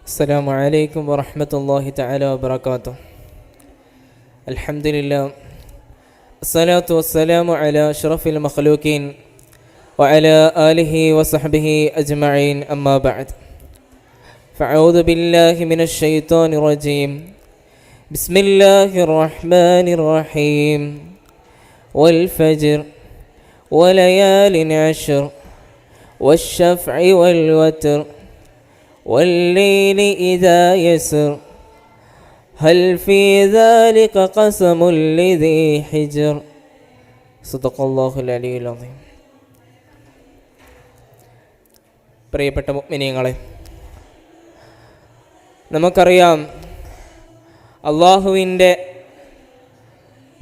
السلام عليكم ورحمة الله تعالى وبركاته. الحمد لله، الصلاة والسلام على أشرف المخلوقين وعلى آله وصحبه أجمعين، أما بعد. فأعوذ بالله من الشيطان الرجيم. بسم الله الرحمن الرحيم. والفجر وليال عشر والشفع والوتر والليل إذا يسر هل في ذلك قسم لذي حجر صدق الله العلي العظيم. പ്രിയപ്പെട്ട മുഅ്മിനീങ്ങളെ, നമുക്കറിയാം അള്ളാഹുവിൻ്റെ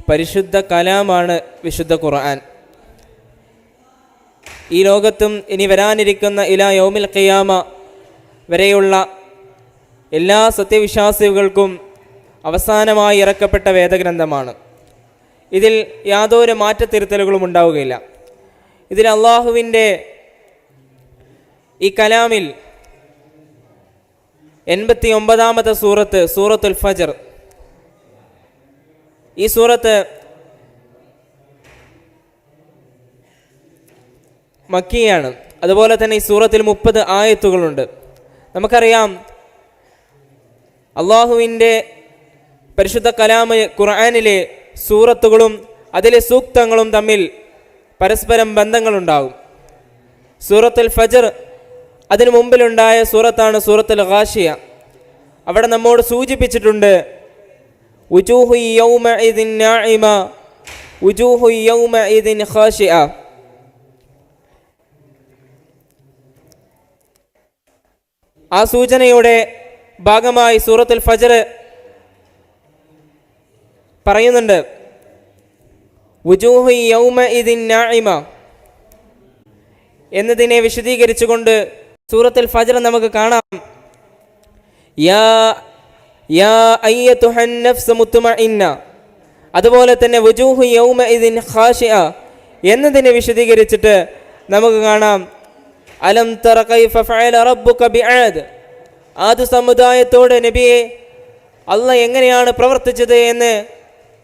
പരിശുദ്ധ കലാമാണ് വിശുദ്ധ ഖുർആൻ. ഈ ലോകത്തും ഇനി വരാനിരിക്കുന്ന ഇലാ യൗമിൽ ഖിയാമ വരെയുള്ള എല്ലാ സത്യവിശ്വാസികൾക്കും അവസാനമായി ഇറക്കപ്പെട്ട വേദഗ്രന്ഥമാണ്. ഇതിൽ യാതൊരു മാറ്റത്തിരുത്തലുകളും ഉണ്ടാവുകയില്ല. ഇതിൽ അള്ളാഹുവിൻ്റെ ഈ കലാമിൽ 89-ാമത്തെ സൂറത്ത് സൂറത്തുൽ ഫജ്ർ. ഈ സൂറത്ത് മക്കിയാണ്. അതുപോലെ തന്നെ ഈ സൂറത്തിൽ 30 ആയത്തുകളുണ്ട്. നമുക്കറിയാം അള്ളാഹുവിൻ്റെ പരിശുദ്ധ കലാമ് ഖുർആനിലെ സൂറത്തുകളും അതിലെ സൂക്തങ്ങളും തമ്മിൽ പരസ്പരം ബന്ധങ്ങളുണ്ടാകും. സൂറത്തുൽ ഫജ്ർ അതിനു മുമ്പിലുണ്ടായ സൂറത്താണ് സൂറത്തുൽ ഗാശിയ. അവിടെ നമ്മോട് സൂചിപ്പിച്ചിട്ടുണ്ട് വുജൂഹു യൗമഇദിൻ നാഇമ വുജൂഹു യൗമഇദിൻ ഖാശിഅ. ആ സൂചനയുടെ ഭാഗമായി സൂറത്തുൽ ഫജ്ർ പറയുന്നുണ്ട് വുജൂഹു യൗമഇദിൻ നാഇമ എന്നതിനെ വിശദീകരിച്ചുകൊണ്ട് സൂറത്തുൽ ഫജ്ർ നമുക്ക് കാണാം യാ അയ്യതുഹൻ നഫ്സ് മുത്മഇന്ന. അതുപോലെ തന്നെ വുജൂഹു യൗമഇദിൻ ഖാശിഅ എന്നതിനെ വിശദീകരിച്ചിട്ട് നമുക്ക് കാണാം അലം തറ കൈഫ ഫഅല റബ്ബുക ബിആദ്. ആദ് സമുദായത്തോട് നബിയെ അല്ലാഹ് എങ്ങനെയാണ് പ്രവർത്തിച്ചത് എന്ന്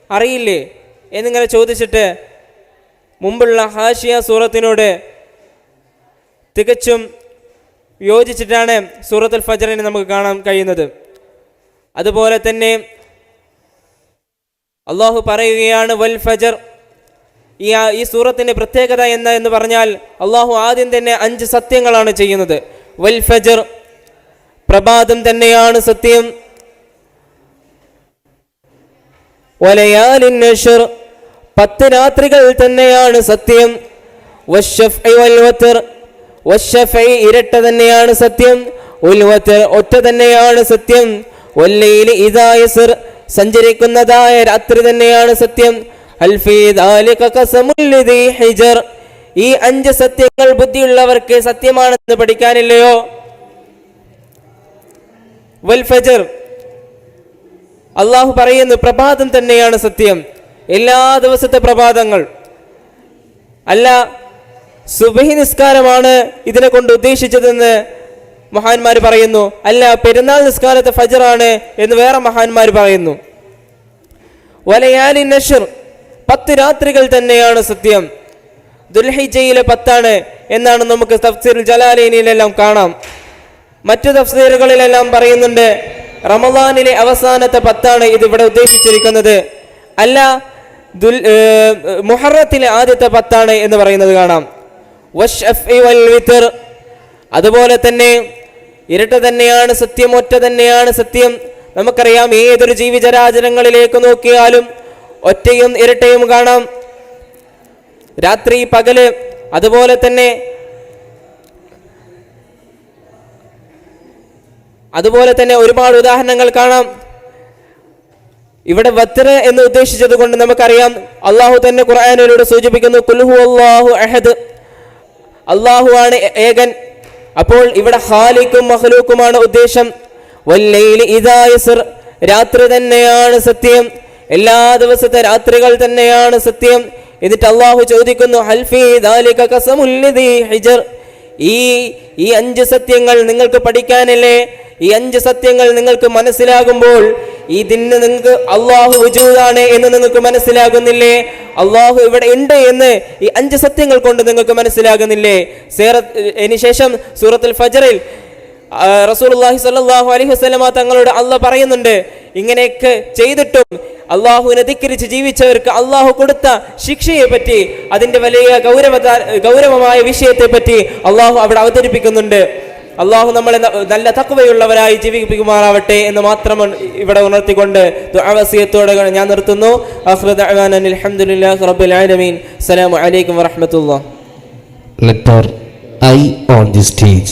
അറിയില്ലേ എന്നിങ്ങനെ ചോദിച്ചിട്ട് മുമ്പുള്ള ഹാഷിയ സൂറത്തിനോട് തികച്ചും യോജിച്ചിട്ടാണ് സൂറത്തുൽ ഫജ്റിനെ നമുക്ക് കാണാൻ കഴിയുന്നത്. അതുപോലെ തന്നെ അള്ളാഹു പറയുകയാണ് വൽ ഫജ്ർ. ഈ സൂറത്തിൻ്റെ പ്രത്യേകത എന്ന് പറഞ്ഞാൽ അള്ളാഹു ആദ്യം തന്നെ 5 സത്യങ്ങളാണ് ചെയ്യുന്നത്. വൽ ഫജ്ർ, പ്രഭാതം തന്നെയാണ് സത്യം. വലയാലിൻ അശ്ർ, 10 രാത്രികൾ തന്നെയാണ് സത്യം. വശഫഇ വൽ വത്ർ, വശഫഇ ഇരട്ട തന്നെയാണ് സത്യം. വൽ വത്ർ ഒറ്റ തന്നെയാണ് സത്യം. വല്ലൈലി ഇദാ യസ്ർ, സഞ്ചരിക്കുന്നതായ രാത്രി തന്നെയാണ് സത്യം. ഹൽ ഫീ ദാലിക ഖസമുൽ ലിദീ ഹിജർ, ഈ 5 സത്യങ്ങൾ ബുദ്ധിയുള്ളവർക്ക് സത്യമാണെന്ന് പഠിക്കാനില്ലയോ? വൽ ഫജ്ർ, അള്ളാഹു പറയുന്നു പ്രഭാതം തന്നെയാണ് സത്യം. എല്ലാ ദിവസത്തെ പ്രഭാതങ്ങൾ അല്ല, സുബ്ഹി നിസ്കാരമാണ് ഇതിനെ കൊണ്ട് ഉദ്ദേശിച്ചതെന്ന് മഹാന്മാർ പറയുന്നു. അല്ല, പെരുന്നാൾ നിസ്കാരത്തെ ഫജ്റാണ് എന്ന് വേറെ മഹാന്മാർ പറയുന്നു. വലയാലിൻ അശ്ർ, 10 രാത്രികൾ തന്നെയാണ് സത്യം. ദുൽഹിജ്ജയിലെ 10 എന്നാണ് നമുക്ക് തഫ്സീറുൽ ജലാലൈനിലെല്ലാം കാണാം. മറ്റു തഫ്സീറുകളിലെല്ലാം പറയുന്നുണ്ട് റമളാനിലെ അവസാനത്തെ 10 ഇതിവിടെ ഉദ്ദേശിച്ചിരിക്കുന്നത്. അല്ല, മുഹറത്തിലെ ആദ്യത്തെ 10 എന്ന് പറയുന്നത് കാണാം. വശഫഇ വൽ വിത്ർ, അതുപോലെ തന്നെ ഇരട്ട തന്നെയാണ് സത്യം, ഒറ്റ തന്നെയാണ് സത്യം. നമുക്കറിയാം ഏതൊരു ജീവിജരാചരങ്ങളിലേക്ക് നോക്കിയാലും ഒറ്റയും ഇരട്ടയും കാണാം. രാത്രി പകല്, അതുപോലെ തന്നെ ഒരുപാട് ഉദാഹരണങ്ങൾ കാണാം. ഇവിടെ വത്ർ എന്ന് ഉദ്ദേശിച്ചത് കൊണ്ട് നമുക്കറിയാം അള്ളാഹു തന്നെ ഖുർആനിലൂടെ സൂചിപ്പിക്കുന്നു ഖുൽ ഹുവല്ലാഹു അഹദ്, അള്ളാഹു ആണ് ഏകൻ. അപ്പോൾ ഇവിടെ ഖാലിഖും മഖ്ലൂഖുമാണ് ഉദ്ദേശം. വല്ലൈലി ഇദാ യസ്ർ, രാത്രി തന്നെയാണ് സത്യം. എല്ലാ ദിവസത്തെ രാത്രികൾ തന്നെയാണ് സത്യം. എന്നിട്ട് അള്ളാഹു ചോദിക്കുന്നു ഹൽ ഫീ ദാലിക ഖസമുൽ ലിദീ ഹിജർ, ഈ 5 സത്യങ്ങൾ നിങ്ങൾക്ക് പഠിക്കാനല്ലേ ഈ 5 സത്യങ്ങൾ നിങ്ങൾക്ക് മനസ്സിലാകുമ്പോൾ ഇതിന് നിങ്ങൾക്ക് അള്ളാഹു വജൂദാണ് എന്ന് നിങ്ങൾക്ക് മനസ്സിലാകുന്നില്ലേ? അള്ളാഹു ഇവിടെ ഉണ്ട് എന്ന് ഈ 5 സത്യങ്ങൾ കൊണ്ട് നിങ്ങൾക്ക് മനസ്സിലാകുന്നില്ലേ? അതിനുശേഷം സൂറത്തുൽ ഫജ്റിൽ റസൂലുള്ളാഹി സ്വല്ലല്ലാഹു അലൈഹി വസല്ലമ തങ്ങളോട് അള്ളാഹ് പറയുന്നുണ്ട്, ഇങ്ങനെയൊക്കെ ചെയ്തിട്ടും അള്ളാഹുവിനെ ധിക്കരിച്ച് ജീവിച്ചവർക്ക് അള്ളാഹു കൊടുത്ത ശിക്ഷയെ പറ്റി, അതിന്റെ വലിയ ഗൗരവമായ വിഷയത്തെ പറ്റി അള്ളാഹു അവിടെ അവതരിപ്പിക്കുന്നുണ്ട്. അള്ളാഹു നമ്മളെ നല്ല തഖ്വയുള്ളവരായി ജീവിപ്പിക്കുമാറാവട്ടെ എന്ന് മാത്രം ഇവിടെ ഉണർത്തിക്കൊണ്ട് ദുആവസിയത്തോടെ ഞാൻ നിർത്തുന്നു. ആഖിറു ദഅ്വാനാ അൽഹംദുലില്ലാഹി റബ്ബിൽ ആലമീൻ. അസ്സലാമു അലൈക്കും വറഹ്മത്തുള്ളാഹി. Letter I on the stage.